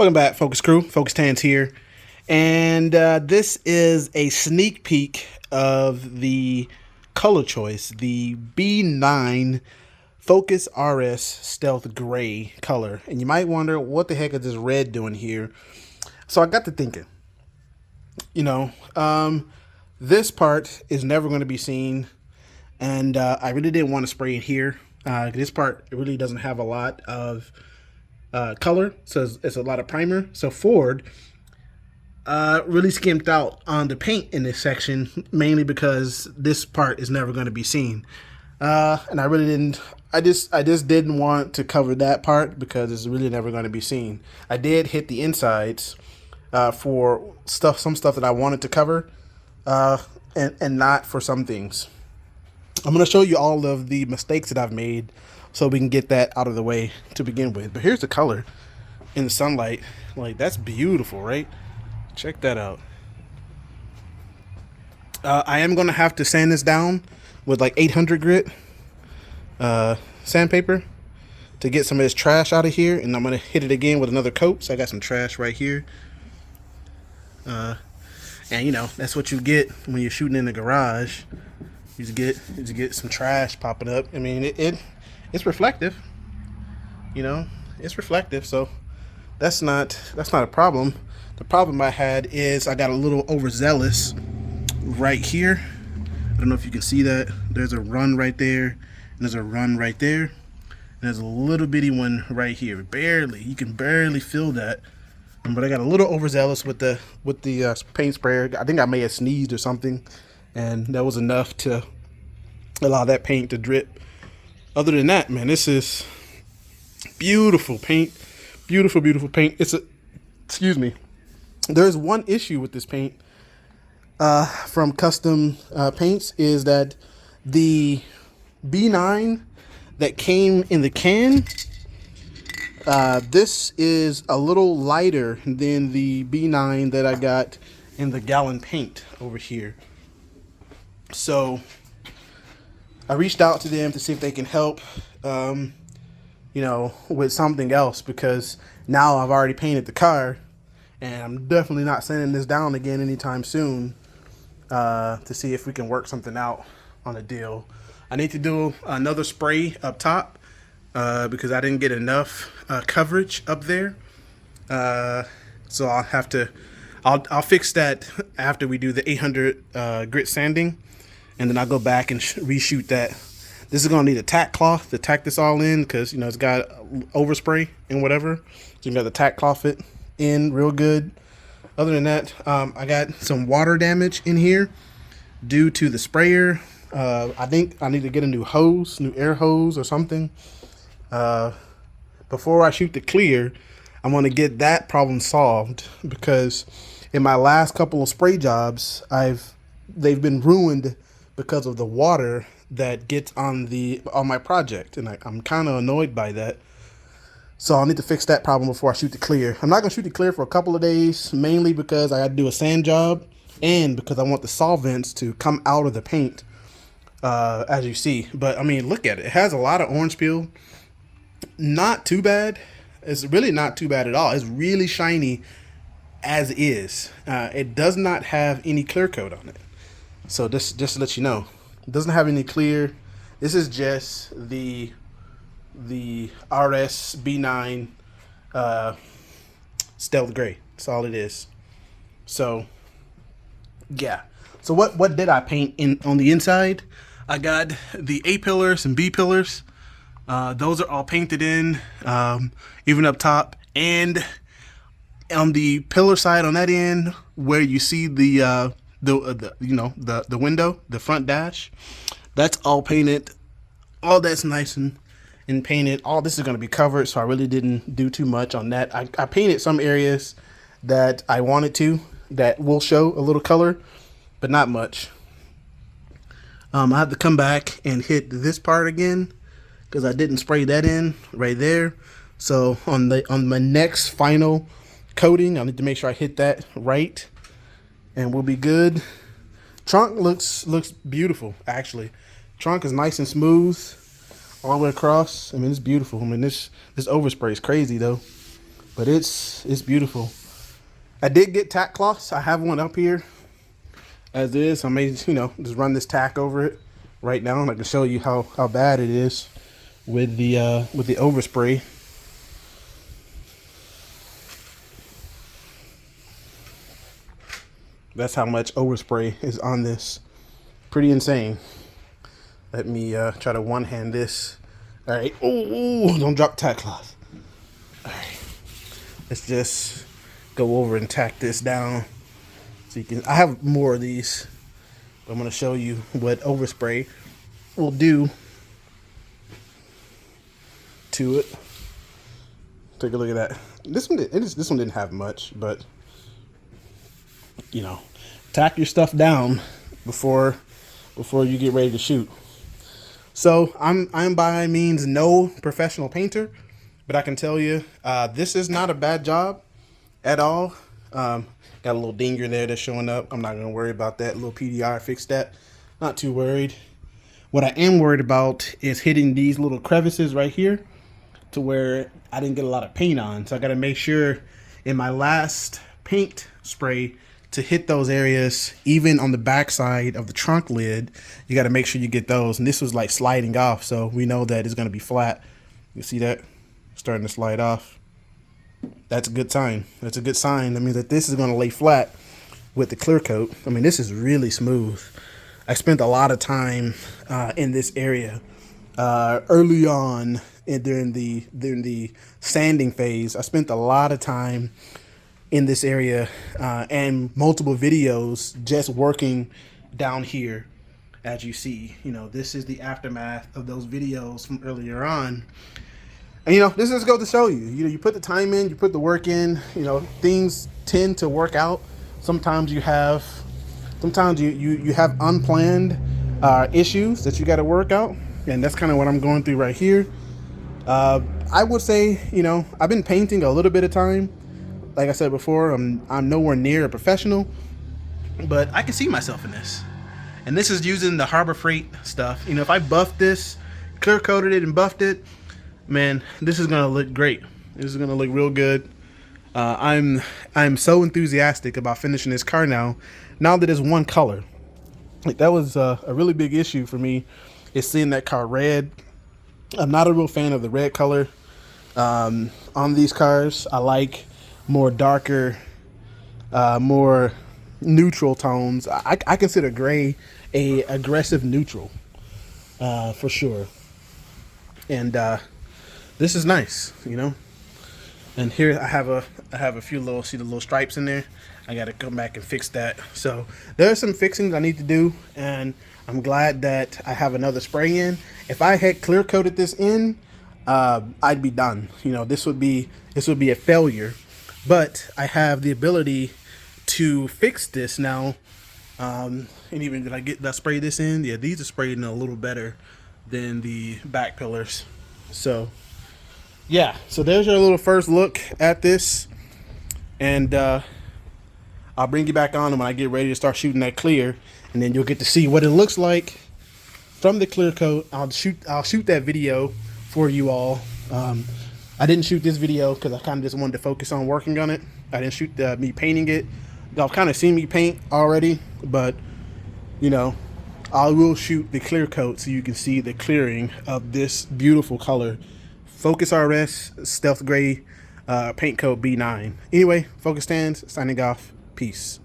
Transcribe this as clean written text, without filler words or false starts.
Welcome back, Focus Crew. Focus Tans here. And this is a sneak peek of the color choice, the B9 Focus RS Stealth Gray color. And you might wonder, what the heck is this red doing here? So I got to thinking, this part is never going to be seen. And I really didn't want to spray it here. This part really doesn't have a lot of color, so it's a lot of primer. So Ford really skimped out on the paint in this section, mainly because this part is never going to be seen. And I really didn't. I just didn't want to cover that part because it's really never going to be seen. I did hit the insides for some stuff that I wanted to cover, and not for some things. I'm going to show you all of the mistakes that I've made so we can get that out of the way to begin with. But here's the color in the sunlight. Like, that's beautiful, right? Check that out. I am going to have to sand this down with like 800 grit sandpaper to get some of this trash out of here. And I'm going to hit it again with another coat. So I got some trash right here. And that's what you get when you're shooting in the garage. You just get some trash popping up. I mean, it's reflective. It's reflective. So that's not a problem. The problem I had is I got a little overzealous right here. I don't know if you can see that. There's a run right there, and there's a run right there, and there's a little bitty one right here. Barely, you can barely feel that. But I got a little overzealous with the paint sprayer. I think I may have sneezed or something, and that was enough to allow that paint to drip. Other than that, man, this is beautiful paint. Beautiful, beautiful paint. Excuse me. There's one issue with this paint from Custom Paints is that the B9 that came in the can, this is a little lighter than the B9 that I got in the gallon paint over here. So I reached out to them to see if they can help, with something else, because now I've already painted the car, and I'm definitely not sending this down again anytime soon to see if we can work something out on a deal. I need to do another spray up top because I didn't get enough coverage up there. So I'll fix that after we do the 800 grit sanding. And then I'll go back and reshoot that. This is going to need a tack cloth to tack this all in because, it's got overspray and whatever. So you got to tack cloth it in real good. Other than that, I got some water damage in here due to the sprayer. I think I need to get a new air hose or something. Before I shoot the clear, I want to get that problem solved because in my last couple of spray jobs, they've been ruined because of the water that gets on my project, and I'm kind of annoyed by that. So I'll need to fix that problem before I shoot the clear. I'm not gonna shoot the clear for a couple of days, mainly because I got to do a sand job and because I want the solvents to come out of the paint, as you see. But I mean, look at it. It has a lot of orange peel. Not too bad. It's really not too bad at all. It's really shiny as is. It does not have any clear coat on it. So just to let you know, it doesn't have any clear. This is just the RS B9 Stealth Gray. That's all it is. So yeah. So what did I paint on the inside? I got the A pillars and B pillars. Those are all painted in, even up top, and on the pillar side on that end where you see the window, the front dash, that's all painted. All that's nice and painted. All this is going to be covered, so I really didn't do too much on that. I painted some areas that I wanted to, that will show a little color, but not much. I have to come back and hit this part again because I didn't spray that in right there. So on my next final coating, I need to make sure I hit that right, and we'll be good. Trunk looks beautiful, actually. Trunk is nice and smooth all the way across. I mean, it's beautiful. I mean, this overspray is crazy though. But it's beautiful. I did get tack cloths. I have one up here as is. I may, you know, just run this tack over it right now, and I can show you how bad it is with the overspray. That's how much overspray is on this. Pretty insane. Let me try to one hand this. All right. Oh, don't drop tack cloth. All right. Let's just go over and tack this down. So you can. I have more of these. But I'm gonna show you what overspray will do to it. Take a look at that. This one didn't have much, but you know, tack your stuff down before you get ready to shoot. So I'm by means no professional painter, but I can tell you this is not a bad job at all. Got a little dinger there that's showing up. I'm not gonna worry about that. Little PDR fixed that. Not too worried. What I am worried about is hitting these little crevices right here to where I didn't get a lot of paint on. So I gotta make sure in my last paint spray to hit those areas, even on the back side of the trunk lid, you got to make sure you get those. And this was like sliding off, so we know that it's going to be flat. You see that? Starting to slide off. That's a good sign. That's a good sign. That means that this is going to lay flat with the clear coat. I mean, this is really smooth. I spent a lot of time in this area early on during the sanding phase. I spent a lot of time in this area and multiple videos just working down here. As you see, you know, this is the aftermath of those videos from earlier on. And you know, this is going to show you, you know, you put the time in, you put the work in, you know, things tend to work out. Sometimes you have unplanned issues that you got to work out, and that's kind of what I'm going through right here. I would say, you know, I've been painting a little bit of time. Like I said before, I'm nowhere near a professional, but I can see myself in this. And this is using the Harbor Freight stuff. You know, if I buffed this, clear coated it and buffed it, man, this is gonna look great. This is gonna look real good. I'm so enthusiastic about finishing this car now that it's one color. Like, that was a really big issue for me, is seeing that car red. I'm not a real fan of the red color on these cars. I like more darker, more neutral tones. I consider gray a aggressive neutral for sure. And this is nice, you know. And here I have a few little, see the little stripes in there. I got to come back and fix that. So there are some fixings I need to do, and I'm glad that I have another spray in. If I had clear coated this in, I'd be done. You know, this would be a failure. But I have the ability to fix this now. And even did I spray this in? Yeah, these are sprayed in a little better than the back pillars. So yeah, so there's your little first look at this. And I'll bring you back on when I get ready to start shooting that clear, and then you'll get to see what it looks like from the clear coat. I'll shoot that video for you all. I didn't shoot this video because I kind of just wanted to focus on working on it. I didn't shoot me painting it. Y'all kind of seen me paint already, but you know, I will shoot the clear coat so you can see the clearing of this beautiful color. Focus RS Stealth Gray paint coat B9. Anyway, Focus Stands signing off. Peace.